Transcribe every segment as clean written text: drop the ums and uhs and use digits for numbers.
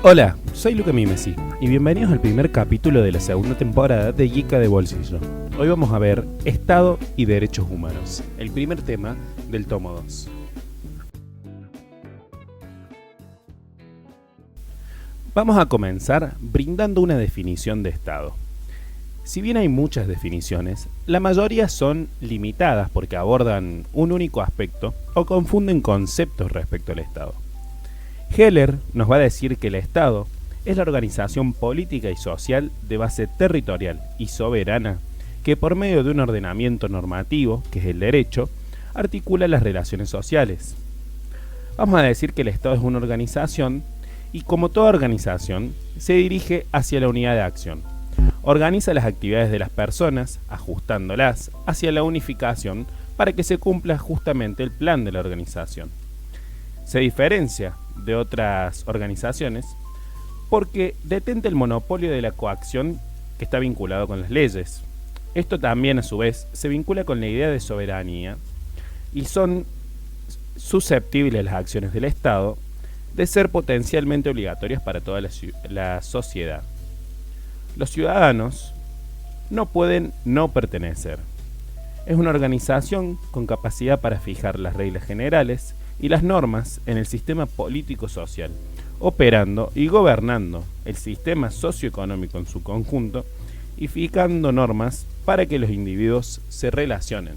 Hola, soy Luca Mimesi y bienvenidos al primer capítulo de la segunda temporada de Yica de Bolsillo. Hoy vamos a ver Estado y Derechos Humanos, el primer tema del tomo 2. Vamos a comenzar brindando una definición de Estado. Si bien hay muchas definiciones, la mayoría son limitadas porque abordan un único aspecto o confunden conceptos respecto al Estado. Heller nos va a decir que el Estado es la organización política y social de base territorial y soberana que por medio de un ordenamiento normativo, que es el derecho, articula las relaciones sociales. Vamos a decir que el Estado es una organización y como toda organización se dirige hacia la unidad de acción. Organiza las actividades de las personas, ajustándolas hacia la unificación para que se cumpla justamente el plan de la organización. Se diferencia de otras organizaciones porque detenta el monopolio de la coacción que está vinculado con las leyes. Esto también a su vez se vincula con la idea de soberanía y son susceptibles las acciones del Estado de ser potencialmente obligatorias para toda la sociedad. Los ciudadanos no pueden no pertenecer. Es una organización con capacidad para fijar las reglas generales y las normas en el sistema político-social, operando y gobernando el sistema socioeconómico en su conjunto y fijando normas para que los individuos se relacionen.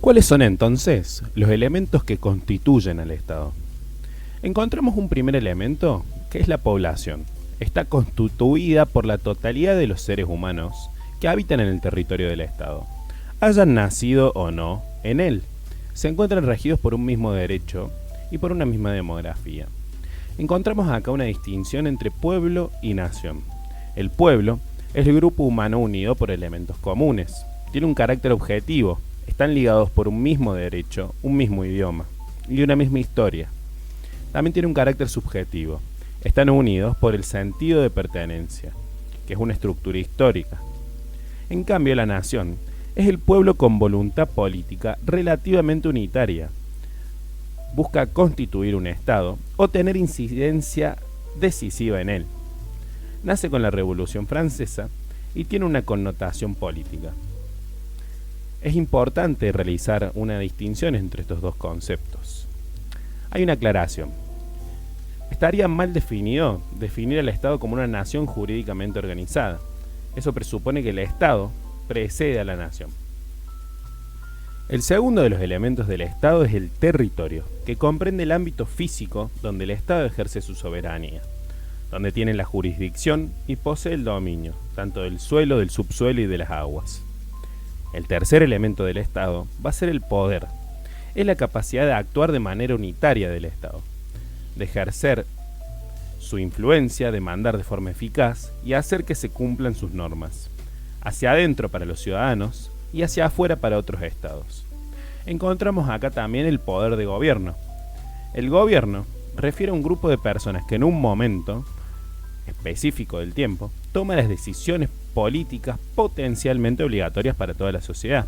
¿Cuáles son entonces los elementos que constituyen al Estado? Encontramos un primer elemento que es la población. Está constituida por la totalidad de los seres humanos que habitan en el territorio del Estado, hayan nacido o no en él. Se encuentran regidos por un mismo derecho y por una misma demografía. Encontramos acá una distinción entre pueblo y nación. El pueblo es el grupo humano unido por elementos comunes. Tiene un carácter objetivo. Están ligados por un mismo derecho, un mismo idioma y una misma historia. También tiene un carácter subjetivo. Están unidos por el sentido de pertenencia, que es una estructura histórica. En cambio, la nación es el pueblo con voluntad política relativamente unitaria. Busca constituir un Estado o tener incidencia decisiva en él. Nace con la Revolución Francesa y tiene una connotación política. Es importante realizar una distinción entre estos dos conceptos. Hay una aclaración. Estaría mal definido definir al Estado como una nación jurídicamente organizada. Eso presupone que el Estado precede a la nación. El segundo de los elementos del Estado es el territorio, que comprende el ámbito físico donde el Estado ejerce su soberanía, donde tiene la jurisdicción y posee el dominio, tanto del suelo, del subsuelo y de las aguas. El tercer elemento del Estado va a ser el poder. Es la capacidad de actuar de manera unitaria del Estado, de ejercer su influencia, de mandar de forma eficaz y hacer que se cumplan sus normas, hacia adentro para los ciudadanos y hacia afuera para otros estados. Encontramos acá también el poder de gobierno. El gobierno refiere a un grupo de personas que en un momento específico del tiempo toma las decisiones políticas potencialmente obligatorias para toda la sociedad.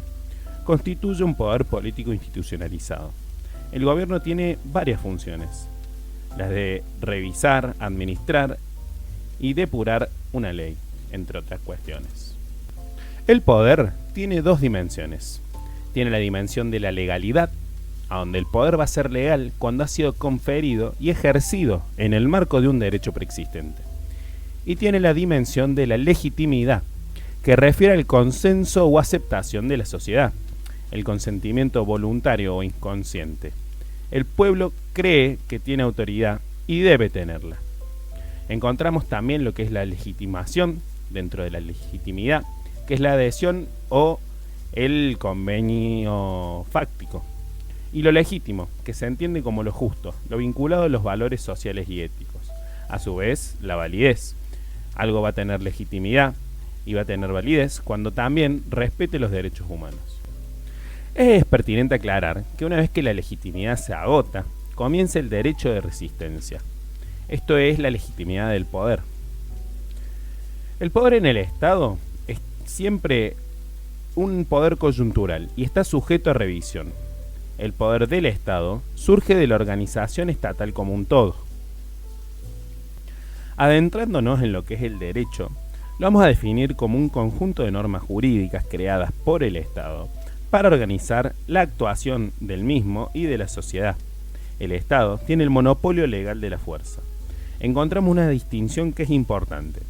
Constituye un poder político institucionalizado. El gobierno tiene varias funciones, las de revisar, administrar y depurar una ley, entre otras cuestiones. El poder tiene dos dimensiones. Tiene la dimensión de la legalidad, a donde el poder va a ser legal cuando ha sido conferido y ejercido en el marco de un derecho preexistente. Y tiene la dimensión de la legitimidad, que refiere al consenso o aceptación de la sociedad, el consentimiento voluntario o inconsciente. El pueblo cree que tiene autoridad y debe tenerla. Encontramos también lo que es la legitimación dentro de la legitimidad, que es la adhesión o el convenio fáctico. Y lo legítimo, que se entiende como lo justo, lo vinculado a los valores sociales y éticos. A su vez, la validez. Algo va a tener legitimidad y va a tener validez cuando también respete los derechos humanos. Es pertinente aclarar que una vez que la legitimidad se agota, comienza el derecho de resistencia. Esto es la legitimidad del poder. El poder en el Estado es siempre un poder coyuntural y está sujeto a revisión. El poder del Estado surge de la organización estatal como un todo. Adentrándonos en lo que es el derecho, lo vamos a definir como un conjunto de normas jurídicas creadas por el Estado para organizar la actuación del mismo y de la sociedad. El Estado tiene el monopolio legal de la fuerza. Encontramos una distinción que es importante.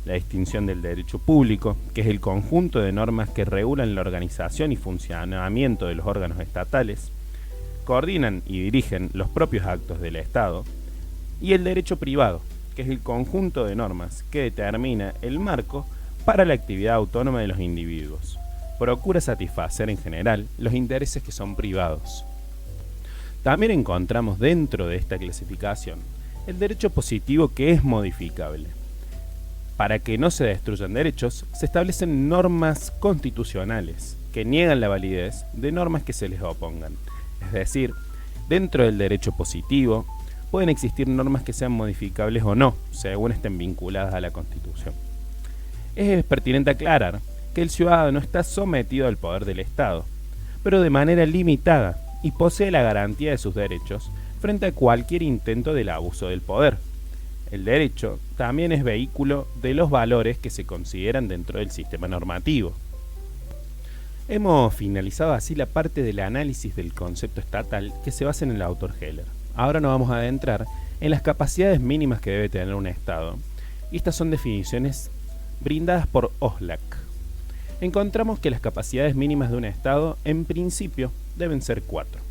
La distinción del derecho público, que es el conjunto de normas que regulan la organización y funcionamiento de los órganos estatales, coordinan y dirigen los propios actos del Estado, y el derecho privado, que es el conjunto de normas que determina el marco para la actividad autónoma de los individuos. Procura satisfacer en general los intereses que son privados. También encontramos dentro de esta clasificación el derecho positivo, que es modificable. Para que no se destruyan derechos, se establecen normas constitucionales que niegan la validez de normas que se les opongan. Es decir, dentro del derecho positivo pueden existir normas que sean modificables o no, según estén vinculadas a la Constitución. Es pertinente aclarar que el ciudadano está sometido al poder del Estado, pero de manera limitada, y posee la garantía de sus derechos frente a cualquier intento del abuso del poder. El derecho también es vehículo de los valores que se consideran dentro del sistema normativo. Hemos finalizado así la parte del análisis del concepto estatal que se basa en el autor Heller. Ahora nos vamos a adentrar en las capacidades mínimas que debe tener un Estado, y estas son definiciones brindadas por Oslak. Encontramos que las capacidades mínimas de un Estado, en principio, deben ser 4.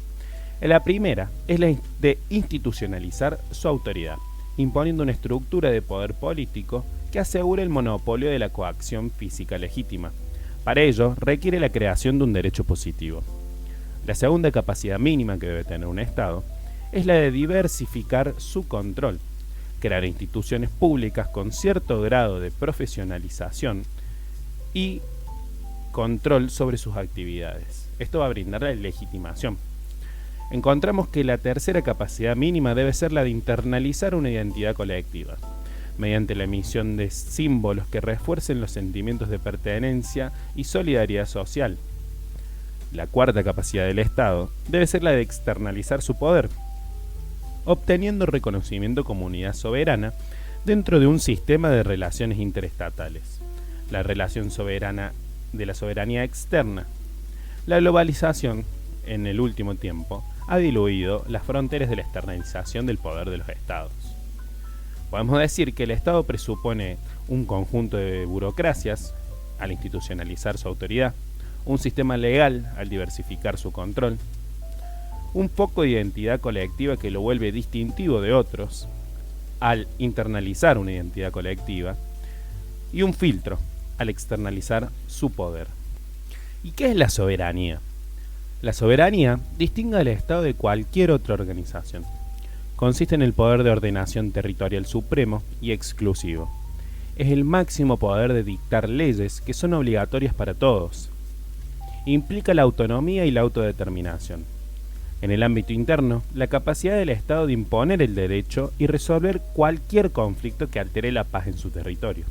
La primera es la de institucionalizar su autoridad, imponiendo una estructura de poder político que asegure el monopolio de la coacción física legítima. Para ello, requiere la creación de un derecho positivo. La segunda capacidad mínima que debe tener un Estado es la de diversificar su control, crear instituciones públicas con cierto grado de profesionalización y control sobre sus actividades. Esto va a brindar la legitimación. Encontramos que la tercera capacidad mínima debe ser la de internalizar una identidad colectiva, mediante la emisión de símbolos que refuercen los sentimientos de pertenencia y solidaridad social. La cuarta capacidad del Estado debe ser la de externalizar su poder, obteniendo reconocimiento como unidad soberana dentro de un sistema de relaciones interestatales. La relación soberana de la soberanía externa. La globalización, en el último tiempo, ha diluido las fronteras de la externalización del poder de los Estados. Podemos decir que el Estado presupone un conjunto de burocracias al institucionalizar su autoridad, un sistema legal al diversificar su control, un foco de identidad colectiva que lo vuelve distintivo de otros al internalizar una identidad colectiva, y un filtro al externalizar su poder. ¿Y qué es la soberanía? La soberanía distingue al Estado de cualquier otra organización. Consiste en el poder de ordenación territorial supremo y exclusivo. Es el máximo poder de dictar leyes que son obligatorias para todos. Implica la autonomía y la autodeterminación. En el ámbito interno, la capacidad del Estado de imponer el derecho y resolver cualquier conflicto que altere la paz en su territorio.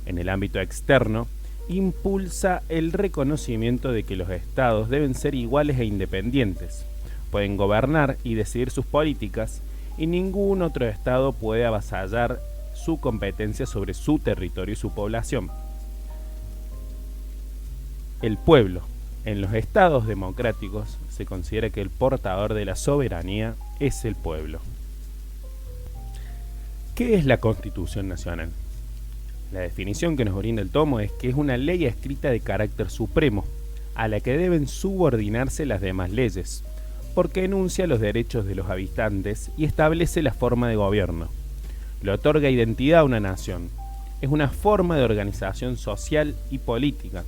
En el ámbito externo, impulsa el reconocimiento de que los Estados deben ser iguales e independientes, pueden gobernar y decidir sus políticas, y ningún otro Estado puede avasallar su competencia sobre su territorio y su población. El pueblo, en los Estados democráticos, se considera que el portador de la soberanía es el pueblo. ¿Qué es la Constitución Nacional? La definición que nos brinda el tomo es que es una ley escrita de carácter supremo, a la que deben subordinarse las demás leyes, porque enuncia los derechos de los habitantes y establece la forma de gobierno. Le otorga identidad a una nación. Es una forma de organización social y política,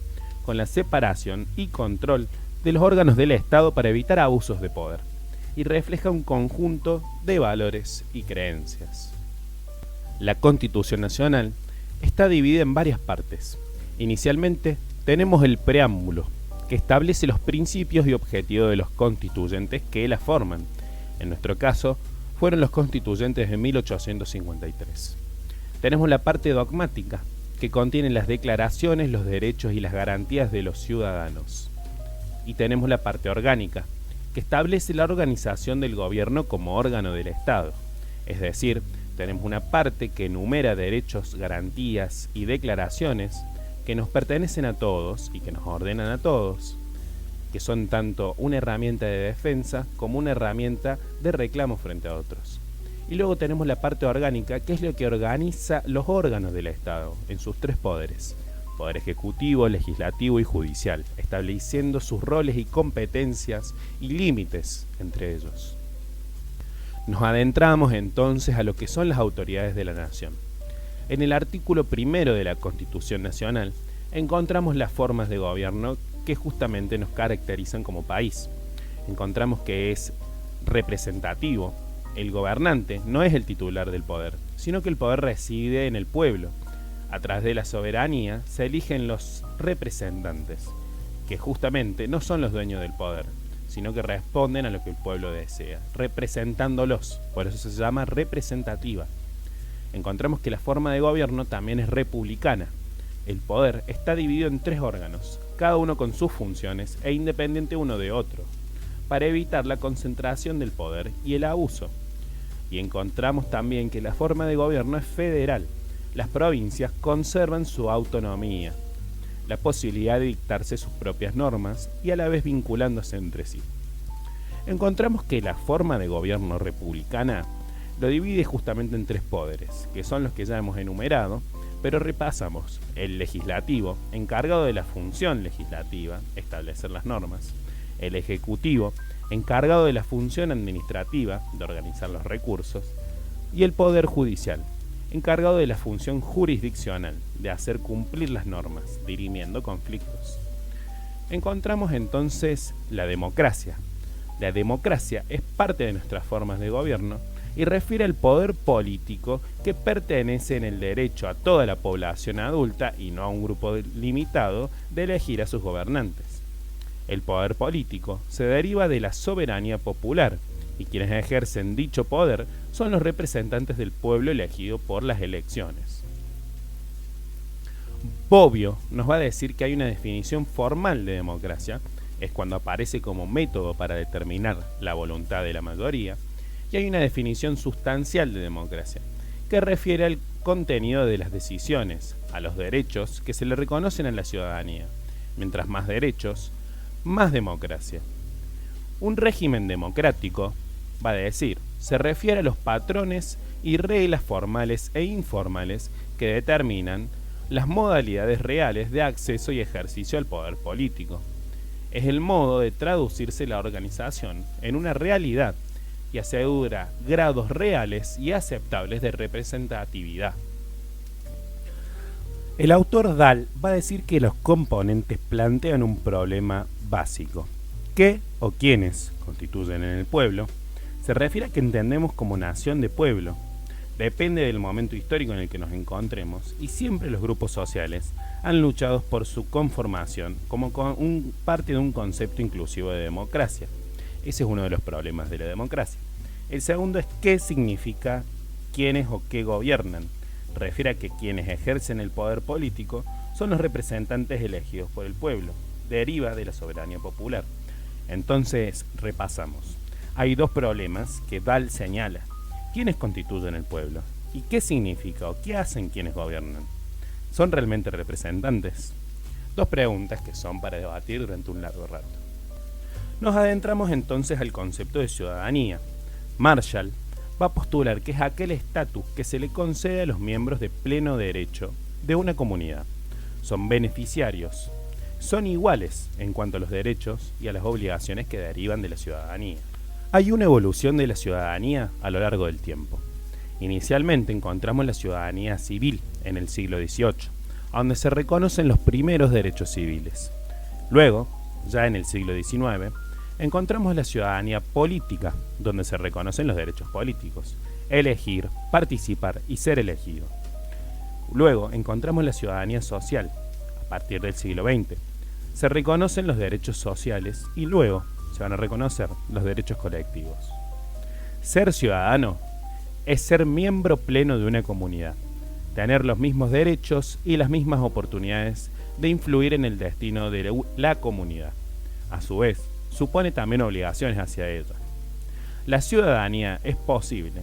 con la separación y control de los órganos del Estado para evitar abusos de poder, y refleja un conjunto de valores y creencias. La Constitución Nacional está dividida en varias partes. Inicialmente tenemos el preámbulo, que establece los principios y objetivos de los constituyentes que la forman. En nuestro caso, fueron los constituyentes de 1853. Tenemos la parte dogmática, que contiene las declaraciones, los derechos y las garantías de los ciudadanos. Y tenemos la parte orgánica, que establece la organización del gobierno como órgano del Estado, es decir, Tenemos una parte que enumera derechos, garantías y declaraciones que nos pertenecen a todos y que nos ordenan a todos, que son tanto una herramienta de defensa como una herramienta de reclamo frente a otros. Y luego tenemos la parte orgánica, que es lo que organiza los órganos del Estado en sus tres poderes: poder ejecutivo, legislativo y judicial, estableciendo sus roles y competencias y límites entre ellos. Nos adentramos entonces a lo que son las autoridades de la nación. En el artículo 1 de la Constitución Nacional encontramos las formas de gobierno que justamente nos caracterizan como país. Encontramos que es representativo. El gobernante no es el titular del poder, sino que el poder reside en el pueblo. A través de la soberanía se eligen los representantes, que justamente no son los dueños del poder, sino que responden a lo que el pueblo desea, representándolos. Por eso se llama representativa. Encontramos que la forma de gobierno también es republicana. El poder está dividido en tres órganos, cada uno con sus funciones e independiente uno de otro, para evitar la concentración del poder y el abuso. Y encontramos también que la forma de gobierno es federal. Las provincias conservan su autonomía, la posibilidad de dictarse sus propias normas y a la vez vinculándose entre sí. Encontramos que la forma de gobierno republicana lo divide justamente en tres poderes, que son los que ya hemos enumerado, pero repasamos: el legislativo, encargado de la función legislativa, establecer las normas; el ejecutivo, encargado de la función administrativa, de organizar los recursos; y el poder judicial, encargado de la función jurisdiccional, de hacer cumplir las normas, dirimiendo conflictos. Encontramos entonces la democracia. La democracia es parte de nuestras formas de gobierno y refiere al poder político que pertenece en el derecho a toda la población adulta y no a un grupo limitado de elegir a sus gobernantes. El poder político se deriva de la soberanía popular, y quienes ejercen dicho poder son los representantes del pueblo elegido por las elecciones. Bobbio nos va a decir que hay una definición formal de democracia, es cuando aparece como método para determinar la voluntad de la mayoría, y hay una definición sustancial de democracia, que refiere al contenido de las decisiones, a los derechos que se le reconocen a la ciudadanía. Mientras más derechos, más democracia. Un régimen democrático, va a decir, se refiere a los patrones y reglas formales e informales que determinan las modalidades reales de acceso y ejercicio al poder político. Es el modo de traducirse la organización en una realidad y asegura grados reales y aceptables de representatividad. El autor Dahl va a decir que los componentes plantean un problema básico. ¿Qué o quiénes constituyen en el pueblo? Se refiere a que entendemos como nación de pueblo. Depende del momento histórico en el que nos encontremos, y siempre los grupos sociales han luchado por su conformación como parte de un concepto inclusivo de democracia. Ese es uno de los problemas de la democracia. El segundo es qué significa quiénes o qué gobiernan. Refiere a que quienes ejercen el poder político son los representantes elegidos por el pueblo. Deriva de la soberanía popular. Entonces, repasamos. Hay dos problemas que Dahl señala. ¿Quiénes constituyen el pueblo? ¿Y qué significa o qué hacen quienes gobiernan? ¿Son realmente representantes? Dos preguntas que son para debatir durante un largo rato. Nos adentramos entonces al concepto de ciudadanía. Marshall va a postular que es aquel estatus que se le concede a los miembros de pleno derecho de una comunidad. Son beneficiarios. Son iguales en cuanto a los derechos y a las obligaciones que derivan de la ciudadanía. Hay una evolución de la ciudadanía a lo largo del tiempo. Inicialmente encontramos la ciudadanía civil en el siglo XVIII, donde se reconocen los primeros derechos civiles. Luego, ya en el siglo XIX, encontramos la ciudadanía política, donde se reconocen los derechos políticos: elegir, participar y ser elegido. Luego encontramos la ciudadanía social. A partir del siglo XX, se reconocen los derechos sociales y luego se van a reconocer los derechos colectivos. Ser ciudadano es ser miembro pleno de una comunidad, tener los mismos derechos y las mismas oportunidades de influir en el destino de la comunidad. A su vez, supone también obligaciones hacia ella. La ciudadanía es posible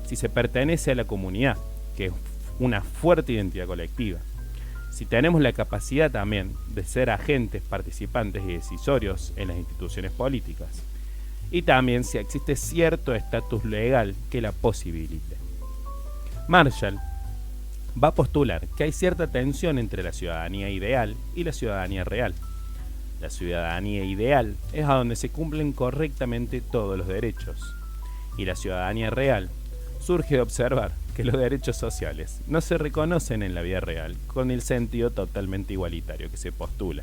si se pertenece a la comunidad, que es una fuerte identidad colectiva. Si tenemos la capacidad también de ser agentes, participantes y decisorios en las instituciones políticas. Y también si existe cierto estatus legal que la posibilite. Marshall va a postular que hay cierta tensión entre la ciudadanía ideal y la ciudadanía real. La ciudadanía ideal es a donde se cumplen correctamente todos los derechos. Y la ciudadanía real surge de observar que los derechos sociales no se reconocen en la vida real con el sentido totalmente igualitario que se postula.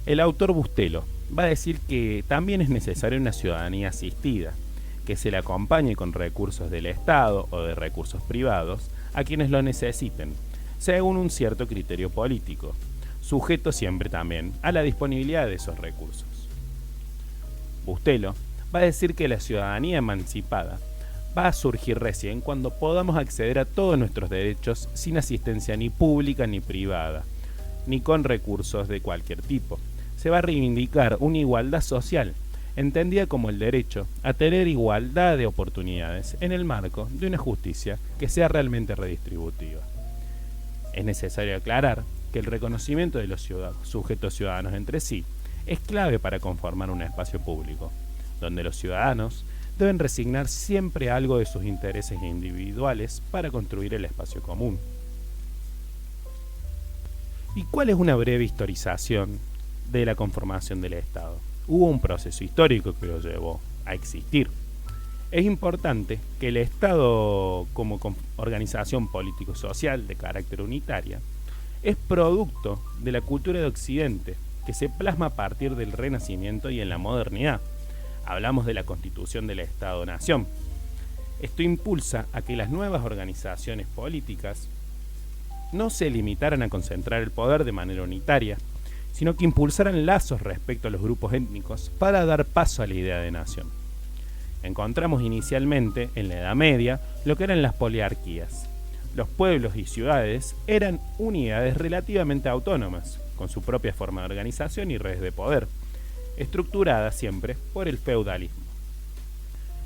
El autor Bustelo va a decir que también es necesaria una ciudadanía asistida, que se le acompañe con recursos del Estado o de recursos privados a quienes lo necesiten, según un cierto criterio político, sujeto siempre también a la disponibilidad de esos recursos. Bustelo va a decir que la ciudadanía emancipada va a surgir recién cuando podamos acceder a todos nuestros derechos sin asistencia ni pública ni privada, ni con recursos de cualquier tipo. Se va a reivindicar una igualdad social, entendida como el derecho a tener igualdad de oportunidades en el marco de una justicia que sea realmente redistributiva. Es necesario aclarar que el reconocimiento de los sujetos ciudadanos entre sí es clave para conformar un espacio público, donde los ciudadanos deben resignar siempre algo de sus intereses individuales para construir el espacio común. ¿Y cuál es una breve historización de la conformación del Estado? Hubo un proceso histórico que lo llevó a existir. Es importante que el Estado, como organización político-social de carácter unitaria, es producto de la cultura de Occidente, que se plasma a partir del Renacimiento y en la modernidad. Hablamos de la constitución del Estado-Nación. Esto impulsa a que las nuevas organizaciones políticas no se limitaran a concentrar el poder de manera unitaria, sino que impulsaran lazos respecto a los grupos étnicos para dar paso a la idea de nación. Encontramos inicialmente, en la Edad Media, lo que eran las poliarquías. Los pueblos y ciudades eran unidades relativamente autónomas, con su propia forma de organización y redes de poder, estructurada siempre por el feudalismo.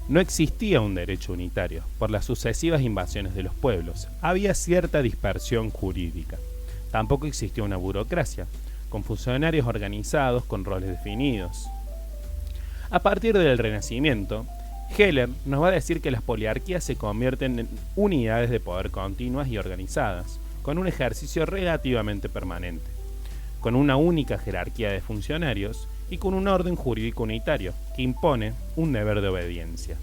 No existía un derecho unitario, por las sucesivas invasiones de los pueblos. Había cierta dispersión jurídica. Tampoco existía una burocracia, con funcionarios organizados con roles definidos. A partir del Renacimiento, Heller nos va a decir que las poliarquías se convierten en unidades de poder continuas y organizadas, con un ejercicio relativamente permanente, con una única jerarquía de funcionarios y con un orden jurídico unitario que impone un deber de obediencia.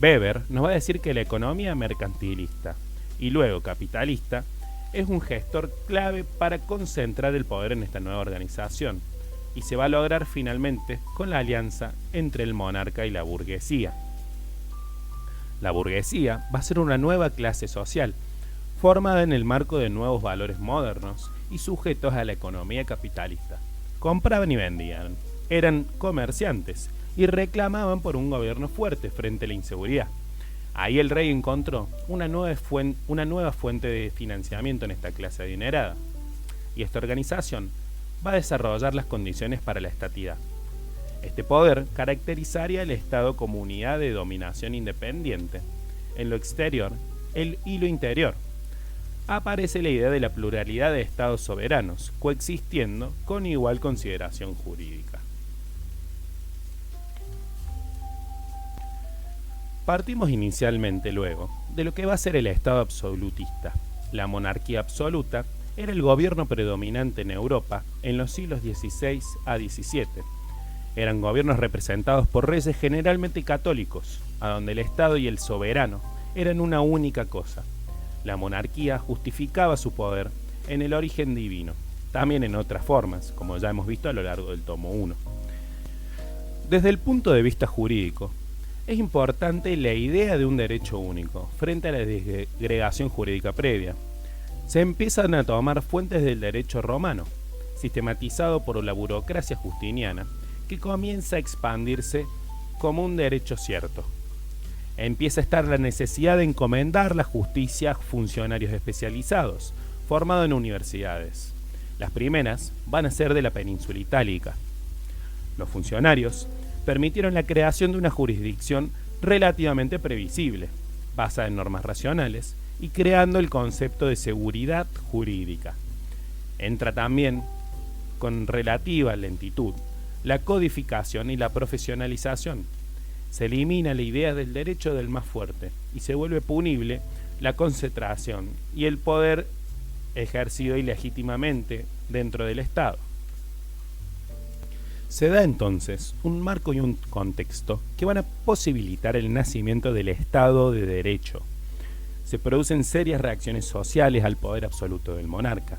Weber nos va a decir que la economía mercantilista y luego capitalista es un gestor clave para concentrar el poder en esta nueva organización y se va a lograr finalmente con la alianza entre el monarca y la burguesía. La burguesía va a ser una nueva clase social formada en el marco de nuevos valores modernos y sujetos a la economía capitalista. Compraban y vendían, eran comerciantes y reclamaban por un gobierno fuerte frente a la inseguridad. Ahí el rey encontró una nueva fuente de financiamiento en esta clase adinerada, y esta organización va a desarrollar las condiciones para la estatidad. Este poder caracterizaría el Estado como unidad de dominación independiente en lo exterior y lo interior. Aparece la idea de la pluralidad de estados soberanos, coexistiendo con igual consideración jurídica. Partimos inicialmente luego de lo que va a ser el Estado absolutista. La monarquía absoluta era el gobierno predominante en Europa en los siglos XVI a XVII. Eran gobiernos representados por reyes generalmente católicos, a donde el Estado y el soberano eran una única cosa. La monarquía justificaba su poder en el origen divino, también en otras formas, como ya hemos visto a lo largo del tomo 1. Desde el punto de vista jurídico, es importante la idea de un derecho único frente a la disgregación jurídica previa. Se empiezan a tomar fuentes del derecho romano, sistematizado por la burocracia justiniana, que comienza a expandirse como un derecho cierto. Empieza a estar la necesidad de encomendar la justicia a funcionarios especializados, formados en universidades. Las primeras van a ser de la península itálica. Los funcionarios permitieron la creación de una jurisdicción relativamente previsible, basada en normas racionales y creando el concepto de seguridad jurídica. Entra también, con relativa lentitud, la codificación y la profesionalización. Se elimina la idea del derecho del más fuerte y se vuelve punible la concentración y el poder ejercido ilegítimamente dentro del Estado. Se da entonces un marco y un contexto que van a posibilitar el nacimiento del Estado de Derecho. Se producen serias reacciones sociales al poder absoluto del monarca.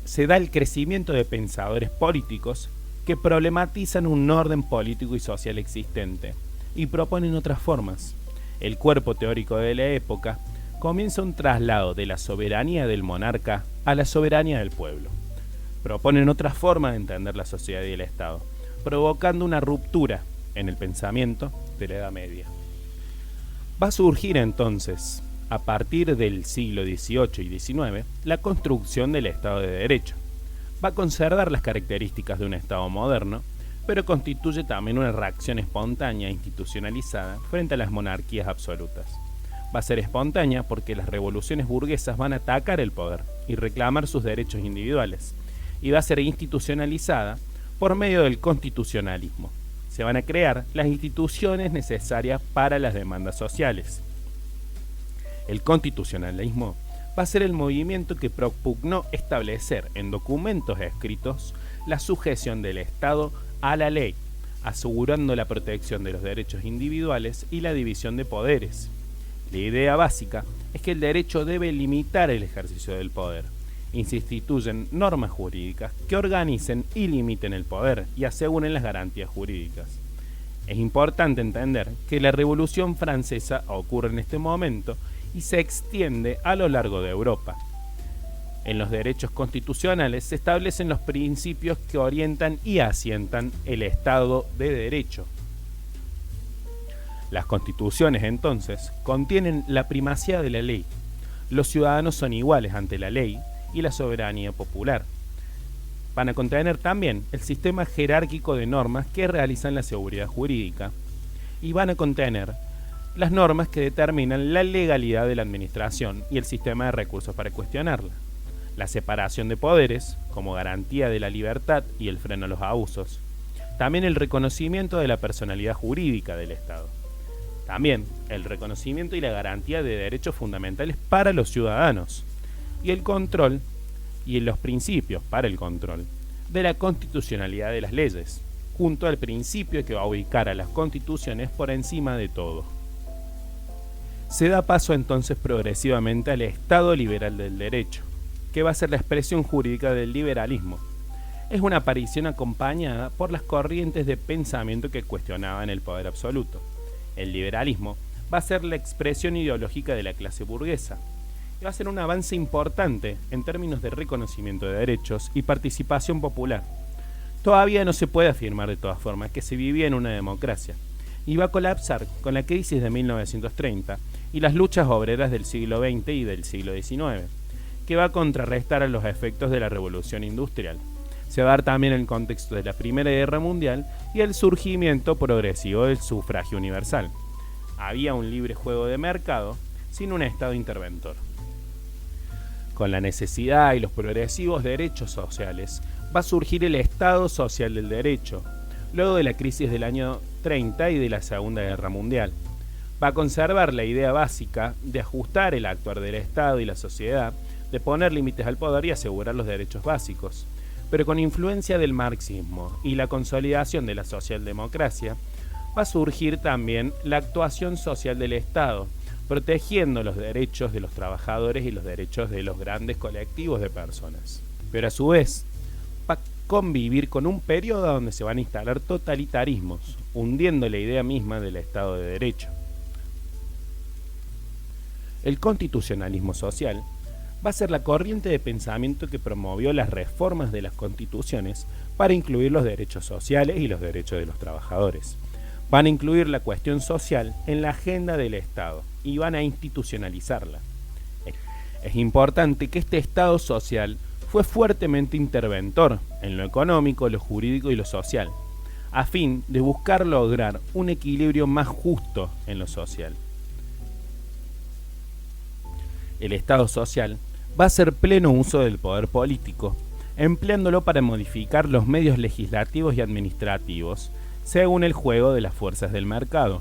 Se da el crecimiento de pensadores políticos que problematizan un orden político y social existente y proponen otras formas. El cuerpo teórico de la época comienza un traslado de la soberanía del monarca a la soberanía del pueblo. Proponen otra forma de entender la sociedad y el Estado, provocando una ruptura en el pensamiento de la Edad Media. Va a surgir entonces, a partir del siglo XVIII y XIX, la construcción del Estado de Derecho. Va a conservar las características de un Estado moderno, pero constituye también una reacción espontánea e institucionalizada frente a las monarquías absolutas. Va a ser espontánea porque las revoluciones burguesas van a atacar el poder y reclamar sus derechos individuales, y va a ser institucionalizada por medio del constitucionalismo. Se van a crear las instituciones necesarias para las demandas sociales. El constitucionalismo va a ser el movimiento que propugnó establecer en documentos escritos la sujeción del Estado a la ley, asegurando la protección de los derechos individuales y la división de poderes. La idea básica es que el derecho debe limitar el ejercicio del poder, y se instituyen normas jurídicas que organicen y limiten el poder y aseguren las garantías jurídicas. Es importante entender que la Revolución Francesa ocurre en este momento y se extiende a lo largo de Europa. En los derechos constitucionales se establecen los principios que orientan y asientan el Estado de Derecho. Las constituciones, entonces, contienen la primacía de la ley. Los ciudadanos son iguales ante la ley y la soberanía popular. Van a contener también el sistema jerárquico de normas que realizan la seguridad jurídica y van a contener las normas que determinan la legalidad de la administración y el sistema de recursos para cuestionarla, la separación de poderes como garantía de la libertad y el freno a los abusos, también el reconocimiento de la personalidad jurídica del Estado, también el reconocimiento y la garantía de derechos fundamentales para los ciudadanos, y el control y los principios para el control de la constitucionalidad de las leyes, junto al principio que va a ubicar a las constituciones por encima de todo. Se da paso entonces progresivamente al Estado liberal del derecho, que va a ser la expresión jurídica del liberalismo. Es una aparición acompañada por las corrientes de pensamiento que cuestionaban el poder absoluto. El liberalismo va a ser la expresión ideológica de la clase burguesa, va a ser un avance importante en términos de reconocimiento de derechos y participación popular. Todavía no se puede afirmar de todas formas que se vivía en una democracia, y va a colapsar con la crisis de 1930 y las luchas obreras del siglo XX y del siglo XIX, que va a contrarrestar a los efectos de la revolución industrial. Se va a dar también el contexto de la Primera Guerra Mundial y el surgimiento progresivo del sufragio universal. Había un libre juego de mercado sin un Estado interventor. Con la necesidad y los progresivos derechos sociales, va a surgir el Estado Social del Derecho, luego de la crisis del año 30 y de la Segunda Guerra Mundial. Va a conservar la idea básica de ajustar el actuar del Estado y la sociedad, de poner límites al poder y asegurar los derechos básicos, pero con influencia del marxismo y la consolidación de la socialdemocracia, va a surgir también la actuación social del Estado, protegiendo los derechos de los trabajadores y los derechos de los grandes colectivos de personas. Pero a su vez, va a convivir con un periodo donde se van a instalar totalitarismos, hundiendo la idea misma del Estado de Derecho. El constitucionalismo social va a ser la corriente de pensamiento que promovió las reformas de las constituciones para incluir los derechos sociales y los derechos de los trabajadores. Van a incluir la cuestión social en la agenda del Estado y van a institucionalizarla. Es importante que este Estado social fue fuertemente interventor en lo económico, lo jurídico y lo social. a fin de buscar lograr un equilibrio más justo en lo social. El Estado social va a hacer pleno uso del poder político, empleándolo para modificar los medios legislativos y administrativos según el juego de las fuerzas del mercado,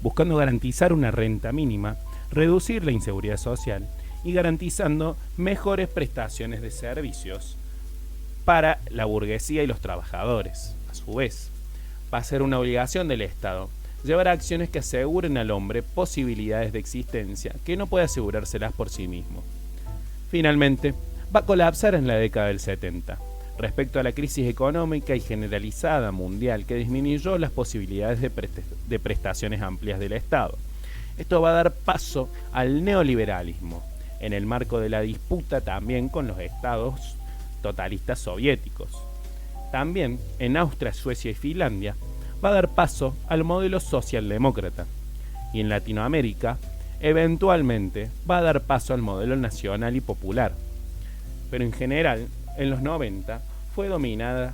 buscando garantizar una renta mínima, reducir la inseguridad social y garantizando mejores prestaciones de servicios para la burguesía y los trabajadores. A su vez, va a ser una obligación del Estado llevar acciones que aseguren al hombre posibilidades de existencia que no puede asegurárselas por sí mismo. Finalmente, va a colapsar en la década del 70, respecto a la crisis económica y generalizada mundial que disminuyó las posibilidades de prestaciones amplias del Estado. Esto va a dar paso al neoliberalismo, en el marco de la disputa también con los estados totalistas soviéticos. También en Austria, Suecia y Finlandia va a dar paso al modelo socialdemócrata, y en Latinoamérica eventualmente va a dar paso al modelo nacional y popular. Pero en general, en los 90 fue dominada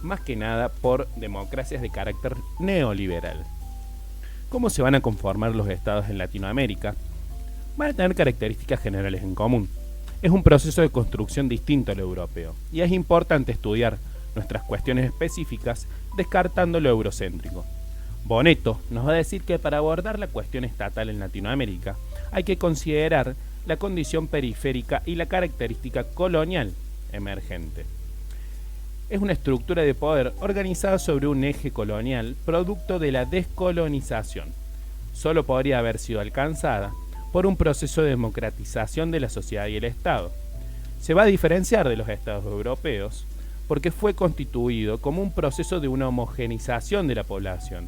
más que nada por democracias de carácter neoliberal. ¿Cómo se van a conformar los estados en Latinoamérica? Van a tener características generales en común. Es un proceso de construcción distinto al europeo, y es importante estudiar nuestras cuestiones específicas descartando lo eurocéntrico. Bonetto nos va a decir que para abordar la cuestión estatal en Latinoamérica hay que considerar la condición periférica y la característica colonial emergente. Es una estructura de poder organizada sobre un eje colonial producto de la descolonización. Solo podría haber sido alcanzada por un proceso de democratización de la sociedad y el Estado. Se va a diferenciar de los estados europeos porque fue constituido como un proceso de una homogenización de la población,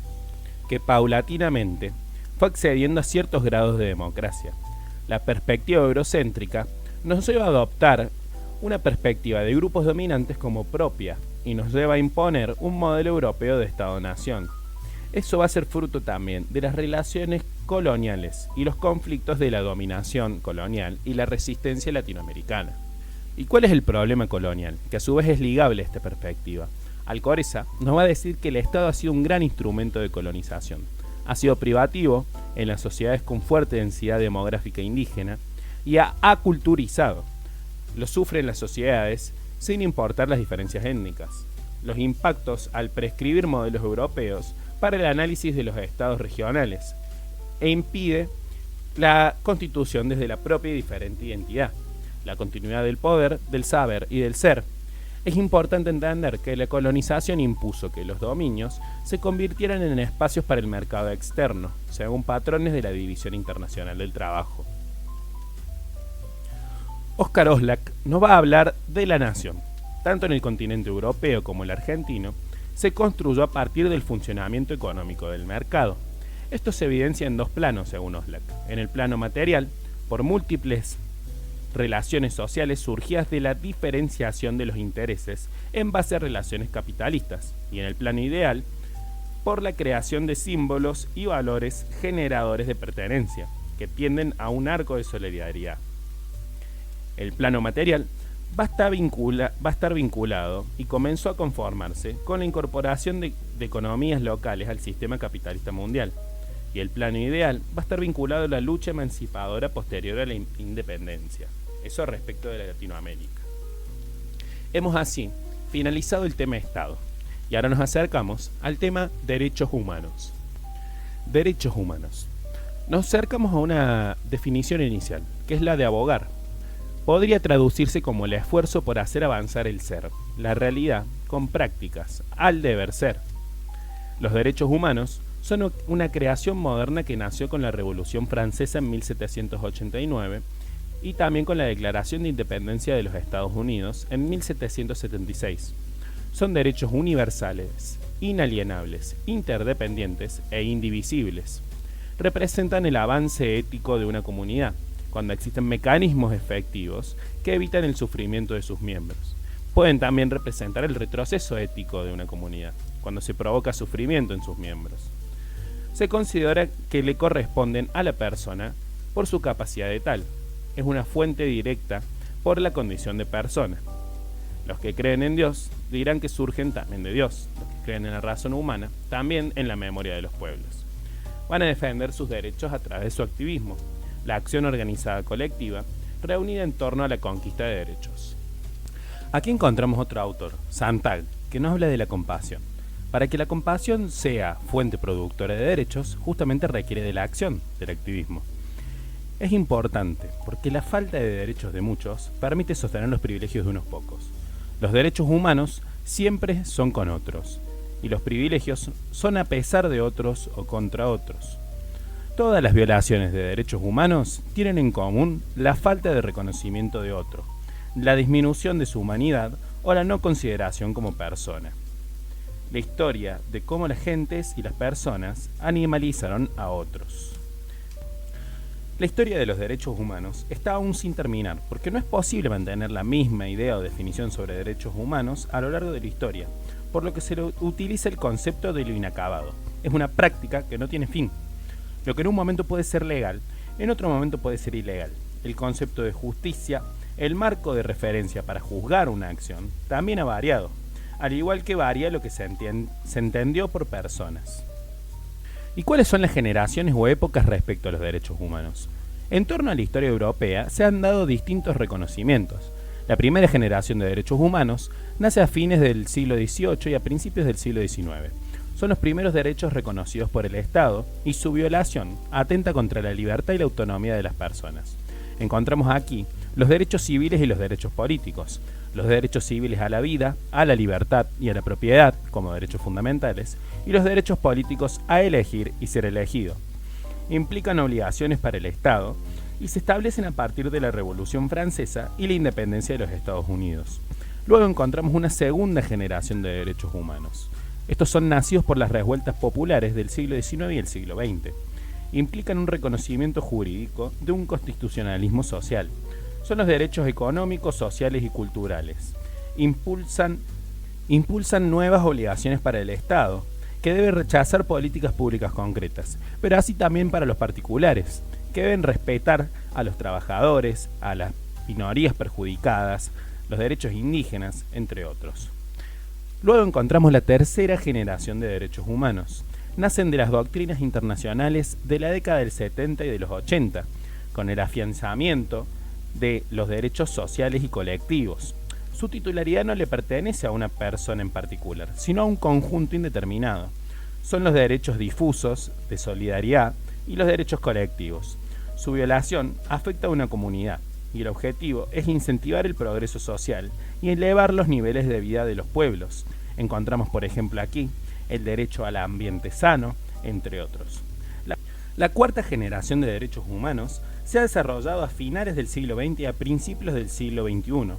que paulatinamente fue accediendo a ciertos grados de democracia. La perspectiva eurocéntrica nos lleva a adoptar una perspectiva de grupos dominantes como propia y nos lleva a imponer un modelo europeo de Estado-nación. Eso va a ser fruto también de las relaciones coloniales y los conflictos de la dominación colonial y la resistencia latinoamericana. ¿Y cuál es el problema colonial? Que a su vez es ligable a esta perspectiva. Alcoreza nos va a decir que el Estado ha sido un gran instrumento de colonización. Ha sido privativo en las sociedades con fuerte densidad demográfica indígena y ha aculturizado. Lo sufren las sociedades sin importar las diferencias étnicas. Los impactos al prescribir modelos europeos para el análisis de los estados regionales e impide la constitución desde la propia y diferente identidad, la continuidad del poder, del saber y del ser. Es importante entender que la colonización impuso que los dominios se convirtieran en espacios para el mercado externo, según patrones de la División Internacional del Trabajo. Oscar Oslak nos va a hablar de la nación. Tanto en el continente europeo como el argentino, se construyó a partir del funcionamiento económico del mercado. Esto se evidencia en dos planos, según Oslak. En el plano material, por múltiples relaciones sociales surgidas de la diferenciación de los intereses en base a relaciones capitalistas, y en el plano ideal, por la creación de símbolos y valores generadores de pertenencia, que tienden a un arco de solidaridad. El plano material va a estar vinculado y comenzó a conformarse con la incorporación de economías locales al sistema capitalista mundial, y el plano ideal va a estar vinculado a la lucha emancipadora posterior a la independencia. Eso respecto de Latinoamérica. Hemos así finalizado el tema Estado, y ahora nos acercamos al tema derechos humanos. Derechos humanos. Nos acercamos a una definición inicial, que es la de abogar. Podría traducirse como el esfuerzo por hacer avanzar el ser, la realidad, con prácticas, al deber ser. Los derechos humanos son una creación moderna que nació con la Revolución Francesa en 1789 y también con la Declaración de Independencia de los Estados Unidos en 1776. Son derechos universales, inalienables, interdependientes e indivisibles. Representan el avance ético de una comunidad, cuando existen mecanismos efectivos que evitan el sufrimiento de sus miembros. Pueden también representar el retroceso ético de una comunidad, cuando se provoca sufrimiento en sus miembros. Se considera que le corresponden a la persona por su capacidad de tal. Es una fuente directa por la condición de persona. Los que creen en Dios dirán que surgen también de Dios. Los que creen en la razón humana, también en la memoria de los pueblos. Van a defender sus derechos a través de su activismo, la acción organizada colectiva, reunida en torno a la conquista de derechos. Aquí encontramos otro autor, Sontag, que nos habla de la compasión. Para que la compasión sea fuente productora de derechos, justamente requiere de la acción, del activismo. Es importante, porque la falta de derechos de muchos permite sostener los privilegios de unos pocos. Los derechos humanos siempre son con otros, y los privilegios son a pesar de otros o contra otros. Todas las violaciones de derechos humanos tienen en común la falta de reconocimiento de otro, la disminución de su humanidad o la no consideración como persona. La historia de cómo las gentes y las personas animalizaron a otros. La historia de los derechos humanos está aún sin terminar, porque no es posible mantener la misma idea o definición sobre derechos humanos a lo largo de la historia, por lo que se utiliza el concepto de lo inacabado. Es una práctica que no tiene fin. Lo que en un momento puede ser legal, en otro momento puede ser ilegal. El concepto de justicia, el marco de referencia para juzgar una acción, también ha variado, al igual que varía lo que se entendió por personas. ¿Y cuáles son las generaciones o épocas respecto a los derechos humanos? En torno a la historia europea se han dado distintos reconocimientos. La primera generación de derechos humanos nace a fines del siglo XVIII y a principios del siglo XIX. Son los primeros derechos reconocidos por el Estado y su violación atenta contra la libertad y la autonomía de las personas. Encontramos aquí los derechos civiles y los derechos políticos. Los derechos civiles a la vida, a la libertad y a la propiedad como derechos fundamentales, y los derechos políticos a elegir y ser elegido. Implican obligaciones para el Estado y se establecen a partir de la Revolución Francesa y la independencia de los Estados Unidos. Luego encontramos una segunda generación de derechos humanos. Estos son nacidos por las revueltas populares del siglo XIX y el siglo XX. Implican un reconocimiento jurídico de un constitucionalismo social. Son los derechos económicos, sociales y culturales. Impulsan nuevas obligaciones para el Estado, que debe rechazar políticas públicas concretas, pero así también para los particulares, que deben respetar a los trabajadores, a las minorías perjudicadas, los derechos indígenas, entre otros. Luego encontramos la tercera generación de derechos humanos. Nacen de las doctrinas internacionales de la década del 70 y de los 80, con el afianzamiento de los derechos sociales y colectivos. Su titularidad no le pertenece a una persona en particular, sino a un conjunto indeterminado. Son los derechos difusos, de solidaridad, y los derechos colectivos. Su violación afecta a una comunidad, y el objetivo es incentivar el progreso social y elevar los niveles de vida de los pueblos. Encontramos, por ejemplo, aquí el derecho al ambiente sano, entre otros. La cuarta generación de derechos humanos se ha desarrollado a finales del siglo XX y a principios del siglo XXI.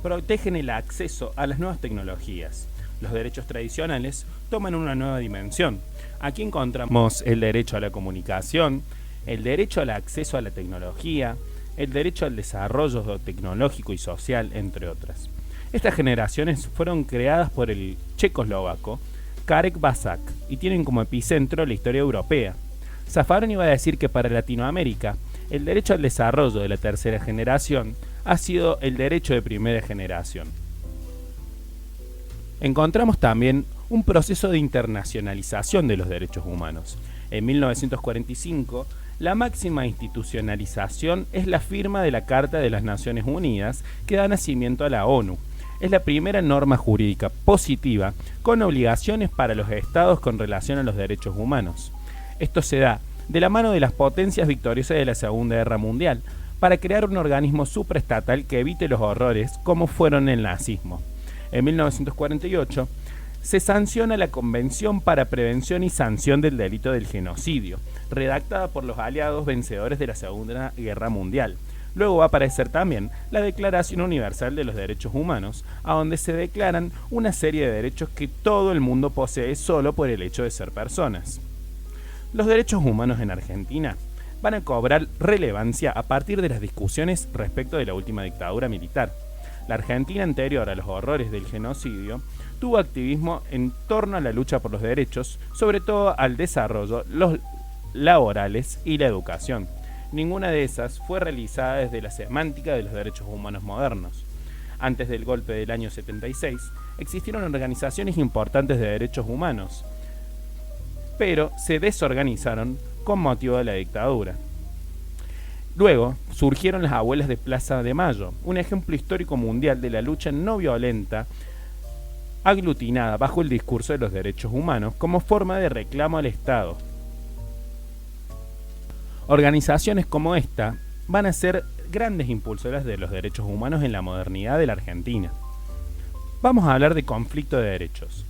Protegen el acceso a las nuevas tecnologías. Los derechos tradicionales toman una nueva dimensión. Aquí encontramos el derecho a la comunicación, el derecho al acceso a la tecnología, el derecho al desarrollo tecnológico y social, entre otras. Estas generaciones fueron creadas por el checoslovaco Karek Basak y tienen como epicentro la historia europea. Zaffaroni iba a decir que para Latinoamérica el derecho al desarrollo de la tercera generación ha sido el derecho de primera generación. Encontramos también un proceso de internacionalización de los derechos humanos. En 1945, la máxima institucionalización es la firma de la Carta de las Naciones Unidas que da nacimiento a la ONU. Es la primera norma jurídica positiva con obligaciones para los estados con relación a los derechos humanos. Esto se da de la mano de las potencias victoriosas de la Segunda Guerra Mundial para crear un organismo supraestatal que evite los horrores como fueron el nazismo. En 1948 se sanciona la Convención para Prevención y Sanción del Delito del Genocidio, redactada por los aliados vencedores de la Segunda Guerra Mundial. Luego va a aparecer también la Declaración Universal de los Derechos Humanos, a donde se declaran una serie de derechos que todo el mundo posee solo por el hecho de ser personas. Los derechos humanos en Argentina van a cobrar relevancia a partir de las discusiones respecto de la última dictadura militar. La Argentina anterior a los horrores del genocidio tuvo activismo en torno a la lucha por los derechos, sobre todo al desarrollo, los laborales y la educación. Ninguna de esas fue realizada desde la semántica de los derechos humanos modernos. Antes del golpe del año 76, existieron organizaciones importantes de derechos humanos, pero se desorganizaron con motivo de la dictadura. Luego surgieron las abuelas de Plaza de Mayo, un ejemplo histórico mundial de la lucha no violenta aglutinada bajo el discurso de los derechos humanos como forma de reclamo al Estado. Organizaciones como esta van a ser grandes impulsoras de los derechos humanos en la modernidad de la Argentina. Vamos a hablar de conflicto de derechos.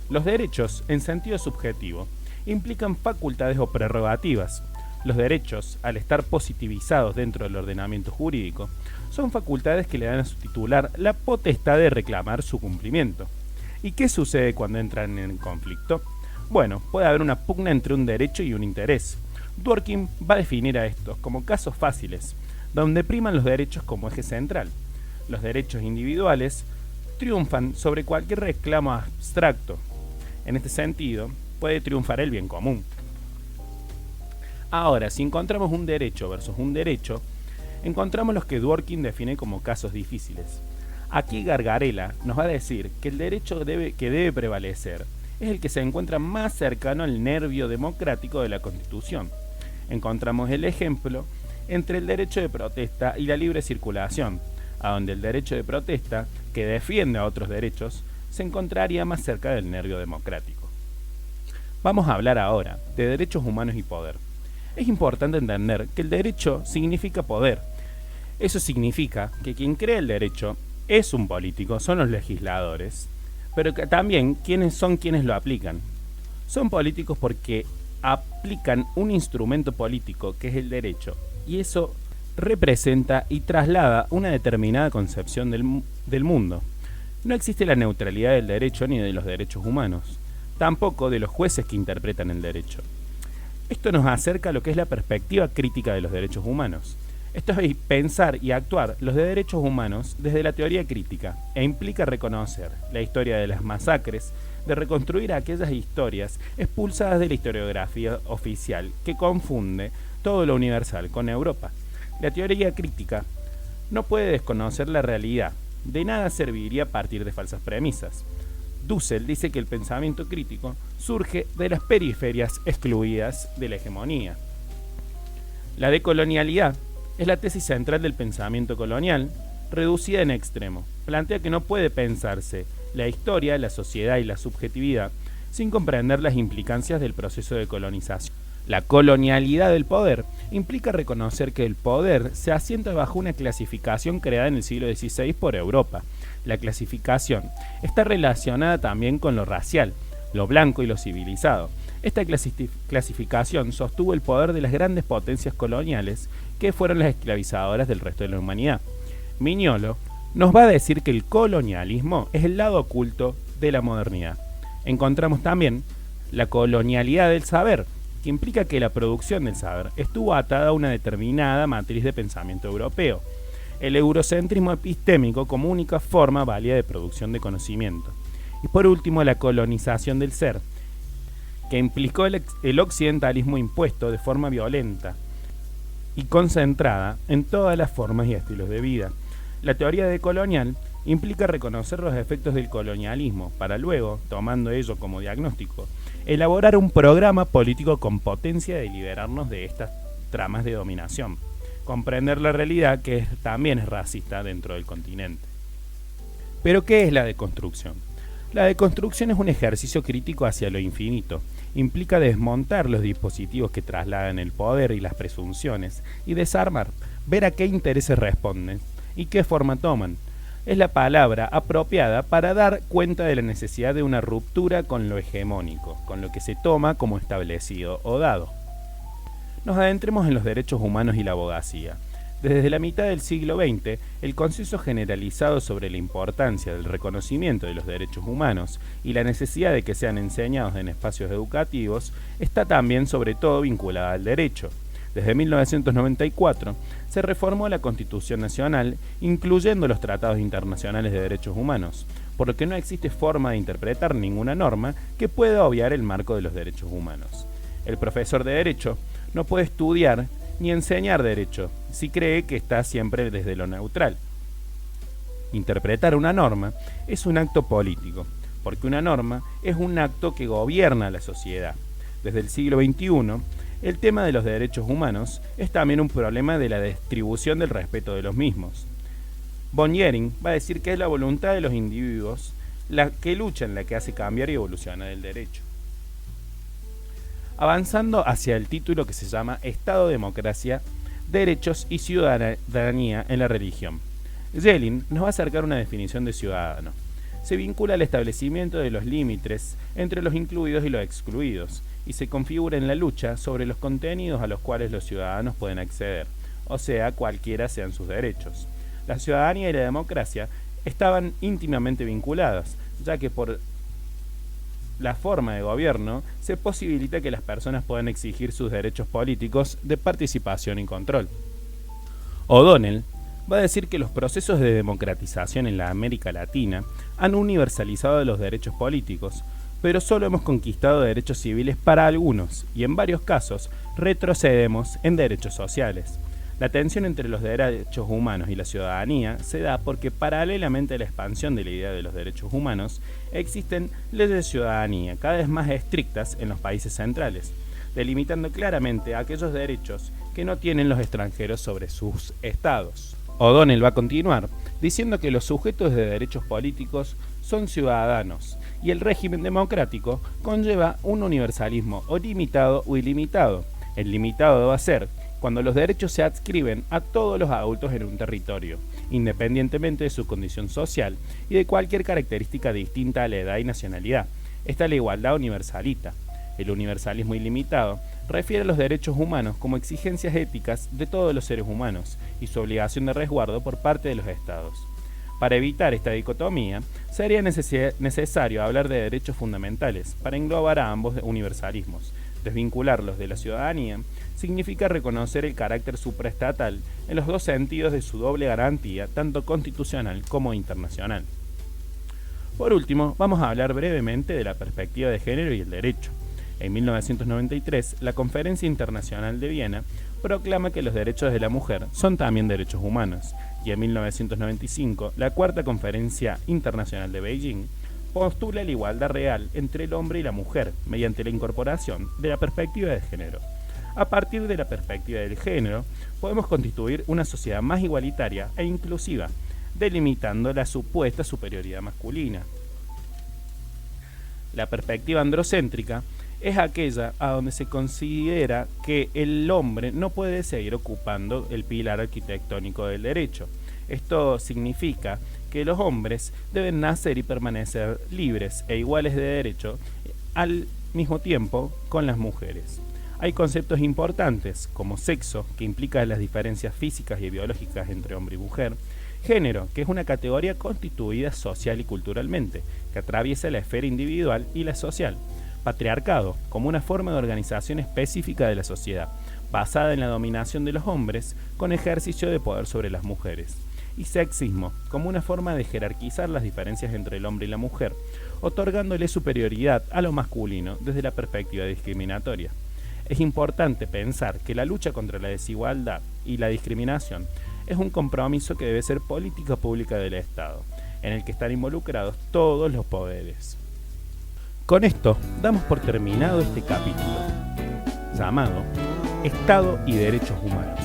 Los derechos, en sentido subjetivo, implican facultades o prerrogativas. Los derechos, al estar positivizados dentro del ordenamiento jurídico, son facultades que le dan a su titular la potestad de reclamar su cumplimiento. ¿Y qué sucede cuando entran en conflicto? Bueno, puede haber una pugna entre un derecho y un interés. Dworkin va a definir a estos como casos fáciles, donde priman los derechos como eje central. Los derechos individuales triunfan sobre cualquier reclamo abstracto. En este sentido, puede triunfar el bien común. Ahora, si encontramos un derecho versus un derecho, encontramos los que Dworkin define como casos difíciles. Aquí Gargarella nos va a decir que el derecho que debe prevalecer es el que se encuentra más cercano al nervio democrático de la Constitución. Encontramos el ejemplo entre el derecho de protesta y la libre circulación, a donde el derecho de protesta, que defiende a otros derechos, se encontraría más cerca del nervio democrático. Vamos a hablar ahora de derechos humanos y poder. Es importante entender que el derecho significa poder. Eso significa que quien crea el derecho es un político, son los legisladores, pero que también quienes lo aplican. Son políticos porque aplican un instrumento político que es el derecho, y eso representa y traslada una determinada concepción del mundo. No existe la neutralidad del derecho ni de los derechos humanos, tampoco de los jueces que interpretan el derecho. Esto nos acerca a lo que es la perspectiva crítica de los derechos humanos. Esto es pensar y actuar los de derechos humanos desde la teoría crítica, e implica reconocer la historia de las masacres, de reconstruir aquellas historias expulsadas de la historiografía oficial que confunde todo lo universal con Europa. La teoría crítica no puede desconocer la realidad, de nada serviría partir de falsas premisas. Dussel dice que el pensamiento crítico surge de las periferias excluidas de la hegemonía. La decolonialidad es la tesis central del pensamiento colonial, reducida en extremo. Plantea que no puede pensarse la historia, la sociedad y la subjetividad sin comprender las implicancias del proceso de colonización. La colonialidad del poder implica reconocer que el poder se asienta bajo una clasificación creada en el siglo XVI por Europa. La clasificación está relacionada también con lo racial, lo blanco y lo civilizado. Esta clasificación sostuvo el poder de las grandes potencias coloniales que fueron las esclavizadoras del resto de la humanidad. Mignolo nos va a decir que el colonialismo es el lado oculto de la modernidad. Encontramos también la colonialidad del saber, que implica que la producción del saber estuvo atada a una determinada matriz de pensamiento europeo. El eurocentrismo epistémico como única forma válida de producción de conocimiento. Y por último, la colonización del ser, que implicó el occidentalismo impuesto de forma violenta y concentrada en todas las formas y estilos de vida. La teoría decolonial implica reconocer los efectos del colonialismo para luego, tomando ello como diagnóstico, elaborar un programa político con potencia de liberarnos de estas tramas de dominación, comprender la realidad que también es racista dentro del continente. ¿Pero qué es la deconstrucción? La deconstrucción es un ejercicio crítico hacia lo infinito. Implica desmontar los dispositivos que trasladan el poder y las presunciones y desarmar, ver a qué intereses responden y qué forma toman. Es la palabra apropiada para dar cuenta de la necesidad de una ruptura con lo hegemónico, con lo que se toma como establecido o dado. Nos adentremos en los derechos humanos y la abogacía. Desde la mitad del siglo XX, el consenso generalizado sobre la importancia del reconocimiento de los derechos humanos y la necesidad de que sean enseñados en espacios educativos está también sobre todo vinculada al derecho. Desde 1994 se reformó la Constitución Nacional, incluyendo los tratados internacionales de derechos humanos, por lo que no existe forma de interpretar ninguna norma que pueda obviar el marco de los derechos humanos. El profesor de Derecho no puede estudiar ni enseñar Derecho si cree que está siempre desde lo neutral. Interpretar una norma es un acto político, porque una norma es un acto que gobierna la sociedad. Desde el siglo XXI, el tema de los derechos humanos es también un problema de la distribución del respeto de los mismos. Von Jering va a decir que es la voluntad de los individuos la que luchan, la que hace cambiar y evolucionar el derecho. Avanzando hacia el título que se llama Estado, Democracia, Derechos y Ciudadanía en la Religión. Schelling nos va a acercar una definición de ciudadano. Se vincula al establecimiento de los límites entre los incluidos y los excluidos, y se configura en la lucha sobre los contenidos a los cuales los ciudadanos pueden acceder, o sea, cualquiera sean sus derechos. La ciudadanía y la democracia estaban íntimamente vinculadas, ya que por la forma de gobierno se posibilita que las personas puedan exigir sus derechos políticos de participación y control. O'Donnell va a decir que los procesos de democratización en la América Latina han universalizado los derechos políticos, pero solo hemos conquistado derechos civiles para algunos y en varios casos retrocedemos en derechos sociales. La tensión entre los derechos humanos y la ciudadanía se da porque paralelamente a la expansión de la idea de los derechos humanos, existen leyes de ciudadanía cada vez más estrictas en los países centrales, delimitando claramente aquellos derechos que no tienen los extranjeros sobre sus estados. O'Donnell va a continuar diciendo que los sujetos de derechos políticos son ciudadanos y el régimen democrático conlleva un universalismo o limitado o ilimitado. El limitado va a ser cuando los derechos se adscriben a todos los adultos en un territorio, independientemente de su condición social y de cualquier característica distinta a la edad y nacionalidad. Esta es la igualdad universalista. El universalismo ilimitado refiere a los derechos humanos como exigencias éticas de todos los seres humanos y su obligación de resguardo por parte de los estados. Para evitar esta dicotomía, sería necesario hablar de derechos fundamentales para englobar a ambos universalismos. Desvincularlos de la ciudadanía significa reconocer el carácter supraestatal en los dos sentidos de su doble garantía, tanto constitucional como internacional. Por último, vamos a hablar brevemente de la perspectiva de género y el derecho. En 1993, la Conferencia Internacional de Viena proclama que los derechos de la mujer son también derechos humanos, y en 1995, la Cuarta Conferencia Internacional de Beijing postula la igualdad real entre el hombre y la mujer mediante la incorporación de la perspectiva de género. A partir de la perspectiva del género, podemos constituir una sociedad más igualitaria e inclusiva, delimitando la supuesta superioridad masculina. La perspectiva androcéntrica es aquella a donde se considera que el hombre no puede seguir ocupando el pilar arquitectónico del derecho. Esto significa que los hombres deben nacer y permanecer libres e iguales de derecho al mismo tiempo con las mujeres. Hay conceptos importantes como sexo, que implica las diferencias físicas y biológicas entre hombre y mujer; género, que es una categoría constituida social y culturalmente, que atraviesa la esfera individual y la social; patriarcado, como una forma de organización específica de la sociedad, basada en la dominación de los hombres con ejercicio de poder sobre las mujeres; y sexismo, como una forma de jerarquizar las diferencias entre el hombre y la mujer, otorgándole superioridad a lo masculino desde la perspectiva discriminatoria. Es importante pensar que la lucha contra la desigualdad y la discriminación es un compromiso que debe ser política pública del Estado, en el que están involucrados todos los poderes. Con esto damos por terminado este capítulo, llamado Estado y Derechos Humanos.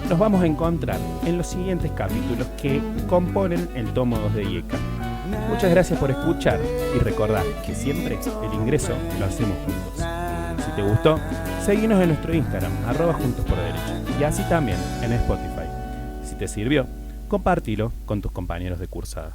Nos vamos a encontrar en los siguientes capítulos que componen el tomo 2 de IECA. Muchas gracias por escuchar y recordar que siempre el ingreso lo hacemos juntos. Si te gustó, seguinos en nuestro Instagram, @juntosporderecho, y así también en Spotify. Si te sirvió, compártelo con tus compañeros de cursada.